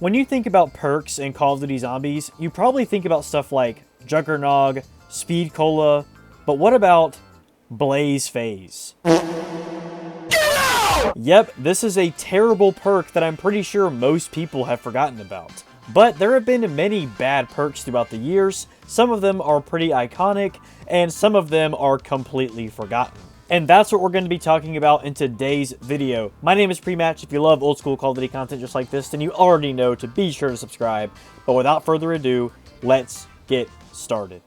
When you think about perks in Call of Duty Zombies, you probably think about stuff like Juggernog, Speed Cola, but what about Blaze Phase? Yep, this is a terrible perk that I'm pretty sure most people have forgotten about. But there have been many bad perks throughout the years. Some of them are pretty iconic, and some of them are completely forgotten. And that's what we're going to be talking about in today's video. My name is Prematch. If you love old school Call of Duty content just like this, then you already know to be sure to subscribe. But without further ado, let's get started.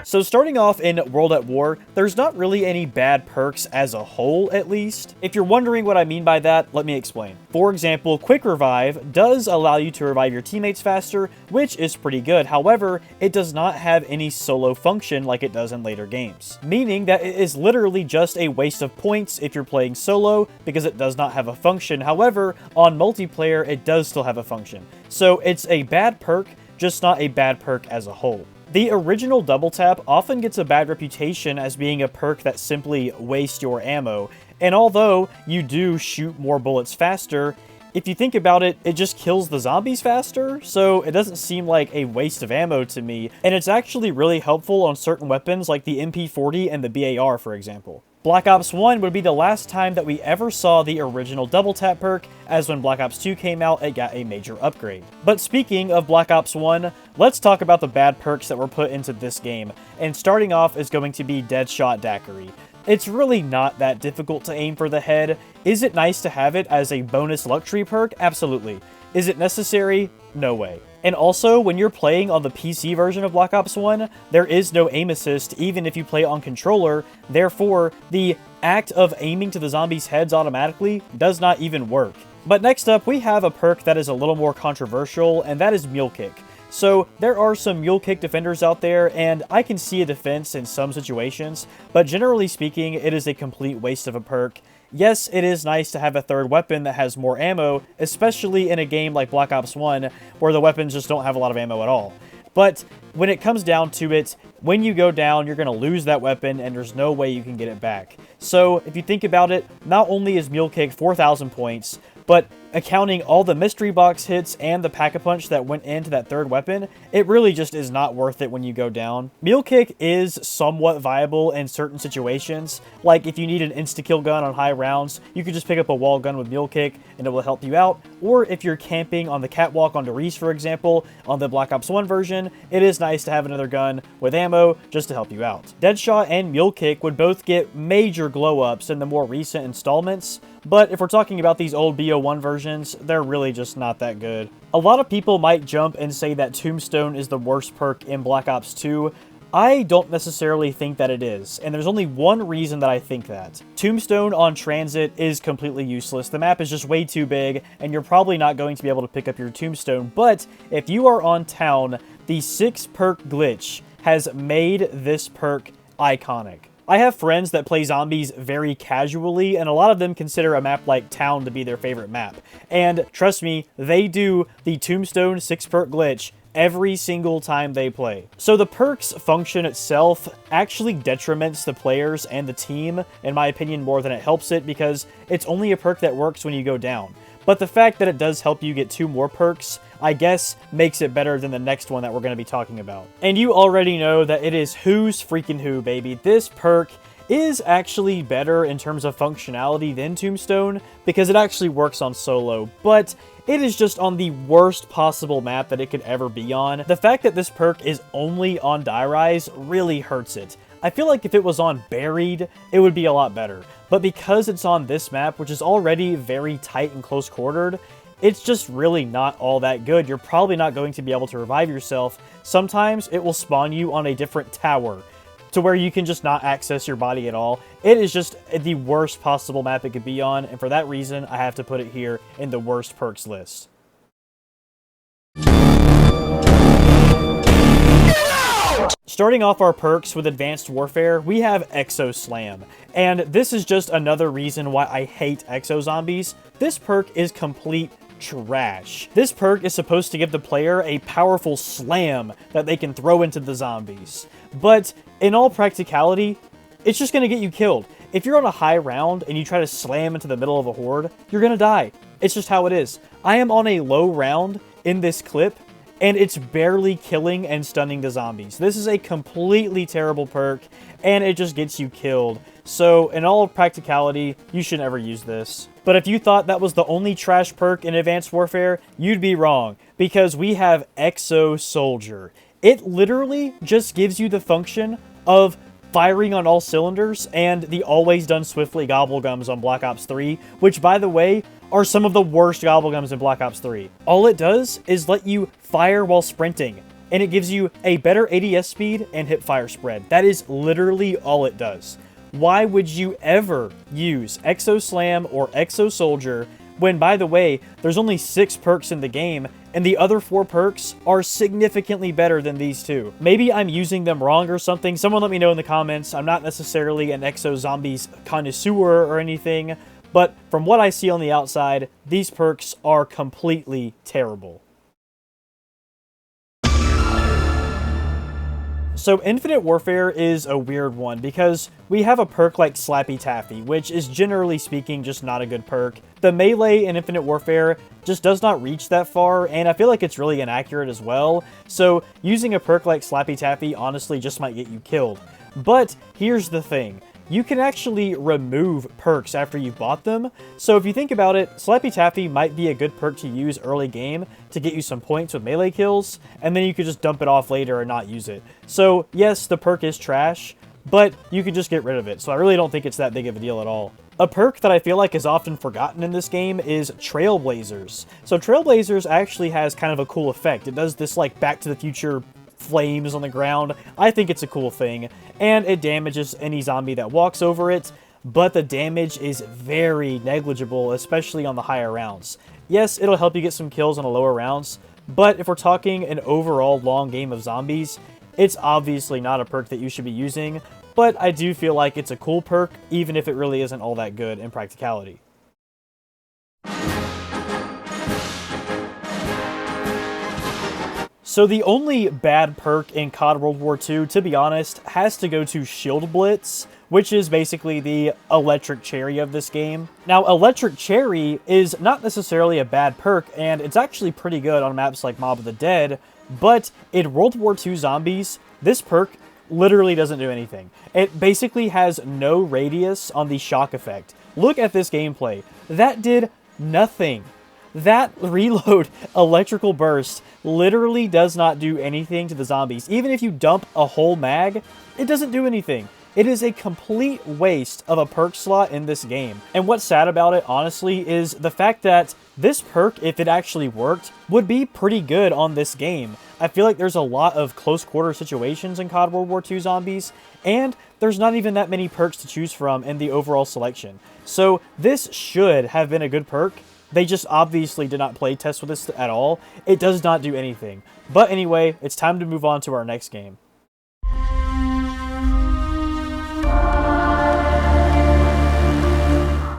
So starting off in World at War, there's not really any bad perks as a whole, at least. If you're wondering what I mean by that, let me explain. For example, Quick Revive does allow you to revive your teammates faster, which is pretty good. However, it does not have any solo function like it does in later games. Meaning that it is literally just a waste of points if you're playing solo, because it does not have a function. However, on multiplayer, it does still have a function. So it's a bad perk, just not a bad perk as a whole. The original double tap often gets a bad reputation as being a perk that simply wastes your ammo, and although you do shoot more bullets faster, if you think about it, it just kills the zombies faster, so it doesn't seem like a waste of ammo to me, and it's actually really helpful on certain weapons like the MP40 and the BAR, for example. Black Ops 1 would be the last time that we ever saw the original double tap perk, as when Black Ops 2 came out, it got a major upgrade. But speaking of Black Ops 1, let's talk about the bad perks that were put into this game, and starting off is going to be Deadshot Daiquiri. It's really not that difficult to aim for the head. Is it nice to have it as a bonus luxury perk? Absolutely. Is it necessary? No way. And also, when you're playing on the PC version of Black Ops 1, there is no aim assist even if you play on controller, therefore, the act of aiming to the zombies' heads automatically does not even work. But next up, we have a perk that is a little more controversial, and that is Mule Kick. So, there are some Mule Kick defenders out there, and I can see a defense in some situations, but generally speaking, it is a complete waste of a perk. Yes, it is nice to have a third weapon that has more ammo, especially in a game like Black Ops 1, where the weapons just don't have a lot of ammo at all. But when it comes down to it, when you go down, you're going to lose that weapon, and there's no way you can get it back. So, if you think about it, not only is Mule Kick 4,000 points, but accounting all the mystery box hits and the pack-a-punch that went into that third weapon, it really just is not worth it when you go down. Mule Kick is somewhat viable in certain situations, like if you need an insta-kill gun on high rounds, you could just pick up a wall gun with Mule Kick and it will help you out, or if you're camping on the catwalk on Doris, for example, on the Black Ops 1 version, it is nice to have another gun with ammo just to help you out. Deadshot and Mule Kick would both get major glow-ups in the more recent installments, but if we're talking about these old BO1 versions, they're really just not that good. A lot of people might jump and say that Tombstone is the worst perk in Black Ops 2. I don't necessarily think that it is, and there's only one reason that I think that. Tombstone on transit is completely useless. The map is just way too big, and you're probably not going to be able to pick up your Tombstone, but if you are on town, the 6 perk glitch has made this perk iconic. I have friends that play zombies very casually, and a lot of them consider a map like Town to be their favorite map. And trust me, they do the Tombstone 6 perk glitch every single time they play. So the perk's function itself actually detriments the players and the team, in my opinion, more than it helps it, because it's only a perk that works when you go down. But the fact that it does help you get 2 more perks, I guess, makes it better than the next one that we're going to be talking about. And you already know that it is who's freaking who, baby. This perk is actually better in terms of functionality than Tombstone, because it actually works on solo, but it is just on the worst possible map that it could ever be on. The fact that this perk is only on Die Rise really hurts it. I feel like if it was on Buried, it would be a lot better. But because it's on this map, which is already very tight and close-quartered, it's just really not all that good. You're probably not going to be able to revive yourself. Sometimes it will spawn you on a different tower, to where you can just not access your body at all. It is just the worst possible map it could be on, and for that reason, I have to put it here in the worst perks list. Starting off our perks with Advanced Warfare, we have Exo Slam. And this is just another reason why I hate Exo Zombies. This perk is complete trash. This perk is supposed to give the player a powerful slam that they can throw into the zombies. But in all practicality, it's just going to get you killed. if you're on a high round and you try to slam into the middle of a horde, you're gonna die. It's just how it is. I am on a low round in this clip, and it's barely killing and stunning the zombies. This is a completely terrible perk, and it just gets you killed. So, in all practicality, you should never use this. But if you thought that was the only trash perk in Advanced Warfare, you'd be wrong, because we have Exo Soldier. It literally just gives you the function of firing on all cylinders and the always done swiftly gobblegums on Black Ops 3, which, by the way, are some of the worst gobblegums in Black Ops 3. All it does is let you fire while sprinting, and it gives you a better ADS speed and hip fire spread. That is literally all it does. Why would you ever use Exo Slam or Exo Soldier when, by the way, there's only 6 perks in the game, and the other 4 perks are significantly better than these 2. Maybe I'm using them wrong or something. Someone let me know in the comments. I'm not necessarily an Exo Zombies connoisseur or anything, but from what I see on the outside, these perks are completely terrible. So Infinite Warfare is a weird one because we have a perk like Slappy Taffy, which is generally speaking just not a good perk. The melee in Infinite Warfare just does not reach that far, and I feel like it's really inaccurate as well. So using a perk like Slappy Taffy honestly just might get you killed. But here's the thing. You can actually remove perks after you've bought them. So if you think about it, Slappy Taffy might be a good perk to use early game to get you some points with melee kills, and then you could just dump it off later and not use it. So yes, the perk is trash, but you can just get rid of it. So I really don't think it's that big of a deal at all. A perk that I feel like is often forgotten in this game is Trailblazers. So Trailblazers actually has kind of a cool effect. It does this like Back to the Future flames on the ground. I think it's a cool thing, and it damages any zombie that walks over it, but the damage is very negligible, especially on the higher rounds. Yes, it'll help you get some kills on the lower rounds, but if we're talking an overall long game of zombies, it's obviously not a perk that you should be using, but I do feel like it's a cool perk, even if it really isn't all that good in practicality. So the only bad perk in COD World War II, to be honest, has to go to Shield Blitz, which is basically the electric cherry of this game. Now, electric cherry is not necessarily a bad perk, and it's actually pretty good on maps like Mob of the Dead, but in World War II zombies, this perk literally doesn't do anything. It basically has no radius on the shock effect. Look at this gameplay. That did nothing. That reload electrical burst literally does not do anything to the zombies. Even if you dump a whole mag, it doesn't do anything. It is a complete waste of a perk slot in this game. And what's sad about it, honestly, is the fact that this perk, if it actually worked, would be pretty good on this game. I feel like there's a lot of close quarter situations in COD World War II zombies, and there's not even that many perks to choose from in the overall selection. So this should have been a good perk. They just obviously did not play test with this at all. It does not do anything. But anyway, it's time to move on to our next game.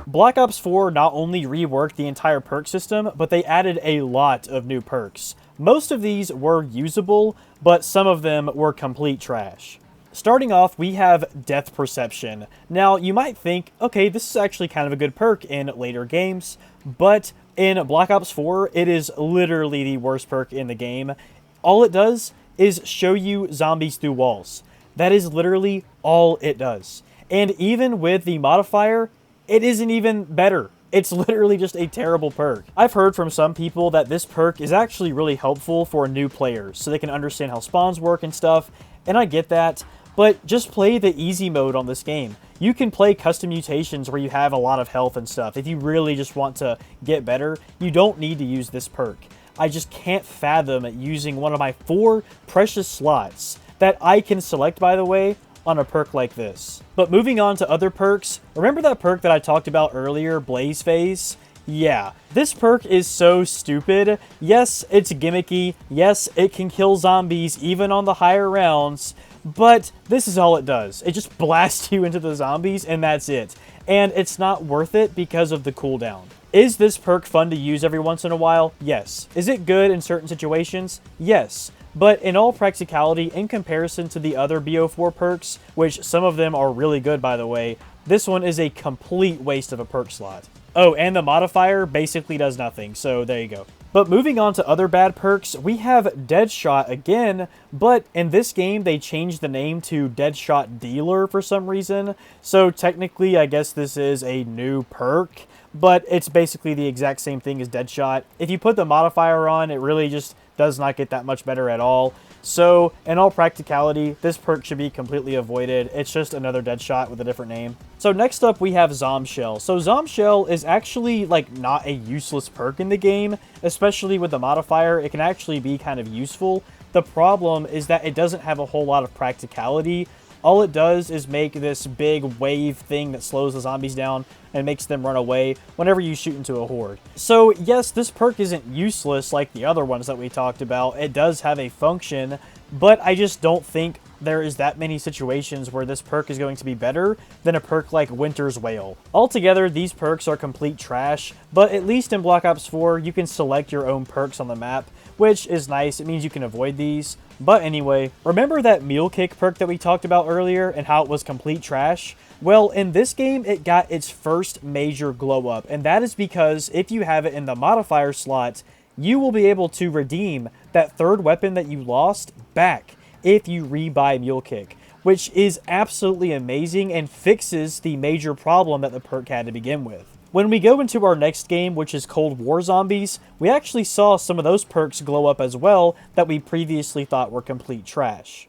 Black Ops 4 not only reworked the entire perk system, but they added a lot of new perks. Most of these were usable, but some of them were complete trash. Starting off, we have Death Perception. Now, you might think, okay, this is actually kind of a good perk in later games, but in Black Ops 4, it is literally the worst perk in the game. All it does is show you zombies through walls. That is literally all it does. And even with the modifier, it isn't even better. It's literally just a terrible perk. I've heard from some people that this perk is actually really helpful for new players, so they can understand how spawns work and stuff, and I get that, but just play the easy mode on this game. You can play custom mutations where you have a lot of health and stuff. If you really just want to get better, you don't need to use this perk. I just can't fathom using one of my 4 precious slots that I can select, by the way, on a perk like this. But moving on to other perks, remember that perk that I talked about earlier, Blaze Phase? Yeah, this perk is so stupid. Yes, it's gimmicky. Yes, it can kill zombies even on the higher rounds, but this is all it does. It just blasts you into the zombies and that's it. And it's not worth it because of the cooldown. Is this perk fun to use every once in a while? Yes. Is it good in certain situations? Yes. But in all practicality, in comparison to the other BO4 perks, which some of them are really good by the way, This one is a complete waste of a perk slot. Oh, and the modifier basically does nothing, so there you go. But moving on to other bad perks, we have Deadshot again, but in this game they changed the name to Deadshot Dealer for some reason, so technically I guess this is a new perk, but it's basically the exact same thing as Deadshot. If you put the modifier on, it really just does not get that much better at all. So, in all practicality, this perk should be completely avoided. It's just another Deadshot with a different name. So next up, we have Zombshell. So Zombshell is actually, like, not a useless perk in the game, especially with the modifier. It can actually be kind of useful. The problem is that it doesn't have a whole lot of practicality. All it does is make this big wave thing that slows the zombies down and makes them run away whenever you shoot into a horde. So yes, this perk isn't useless like the other ones that we talked about. It does have a function, but I just don't think there is that many situations where this perk is going to be better than a perk like Winter's Wail. Altogether, these perks are complete trash, but at least in Black Ops 4, you can select your own perks on the map, which is nice. It means you can avoid these. But anyway, remember that Meal Kick perk that we talked about earlier and how it was complete trash? Well, in this game, it got its first major glow up, and that is because if you have it in the modifier slot, you will be able to redeem that third weapon that you lost back if you rebuy Mule Kick, which is absolutely amazing and fixes the major problem that the perk had to begin with. When we go into our next game, which is Cold War Zombies, we actually saw some of those perks glow up as well that we previously thought were complete trash.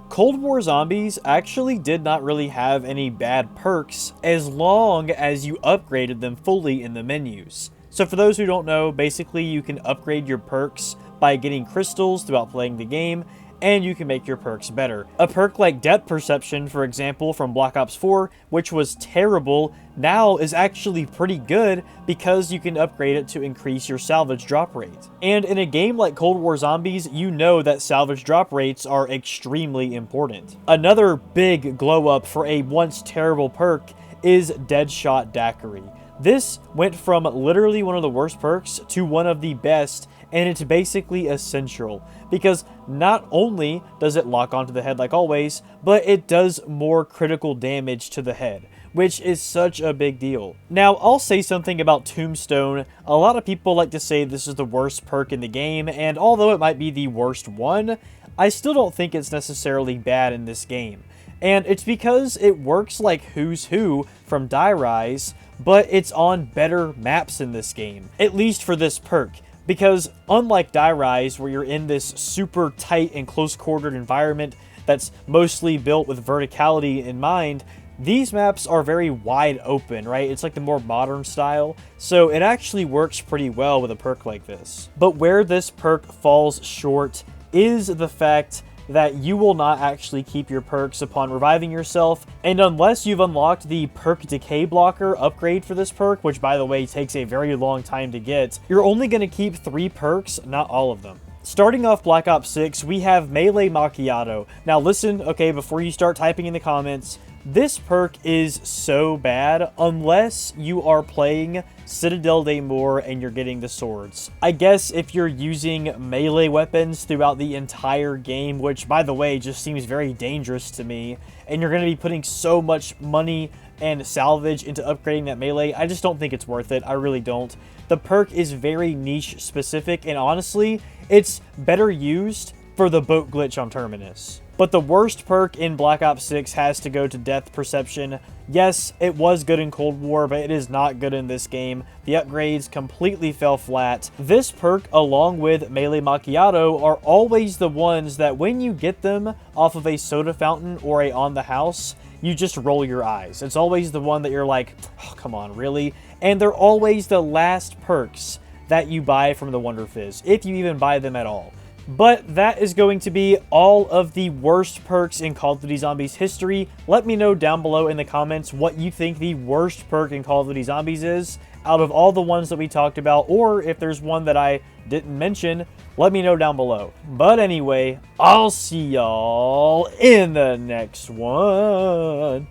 Cold War Zombies actually did not really have any bad perks as long as you upgraded them fully in the menus. So for those who don't know, basically you can upgrade your perks by getting crystals throughout playing the game, and you can make your perks better. A perk like Depth Perception, for example, from Black Ops 4, which was terrible, now is actually pretty good because you can upgrade it to increase your salvage drop rate. And in a game like Cold War Zombies, you know that salvage drop rates are extremely important. Another big glow up for a once terrible perk is Deadshot Daiquiri. This went from literally one of the worst perks to one of the best, and it's basically essential because not only does it lock onto the head like always, but it does more critical damage to the head, which is such a big deal. Now, I'll say something about Tombstone. A lot of people like to say this is the worst perk in the game, and although it might be the worst one, I still don't think it's necessarily bad in this game. And it's because it works like Who's Who from Die Rise, but it's on better maps in this game, at least for this perk. Because unlike Die Rise, where you're in this super tight and close-quartered environment that's mostly built with verticality in mind, these maps are very wide open, right? It's like the more modern style, so it actually works pretty well with a perk like this. But where this perk falls short is the fact that you will not actually keep your perks upon reviving yourself, and unless you've unlocked the perk decay blocker upgrade for this perk, which by the way takes a very long time to get, you're only going to keep 3 perks, not all of them. Starting off Black Ops 6, we have Melee Macchiato. Now listen, okay, before you start typing in the comments, this perk is so bad unless you are playing Citadel Day More and you're getting the swords. I guess if you're using melee weapons throughout the entire game, which by the way just seems very dangerous to me, and you're going to be putting so much money and salvage into upgrading that melee, I just don't think it's worth it. I really don't. The perk is very niche specific, and honestly, it's better used for the boat glitch on Terminus. But the worst perk in Black Ops 6 has to go to Depth Perception. Yes, it was good in Cold War, but it is not good in this game. The upgrades completely fell flat. This perk, along with Melee Macchiato, are always the ones that when you get them off of a soda fountain or a on the house, you just roll your eyes. It's always the one that you're like, oh, come on, really? And they're always the last perks that you buy from the Wonder Fizz, if you even buy them at all. But that is going to be all of the worst perks in Call of Duty Zombies history. Let me know down below in the comments what you think the worst perk in Call of Duty Zombies is out of all the ones that we talked about, or if there's one that I didn't mention, let me know down below. But anyway, I'll see y'all in the next one.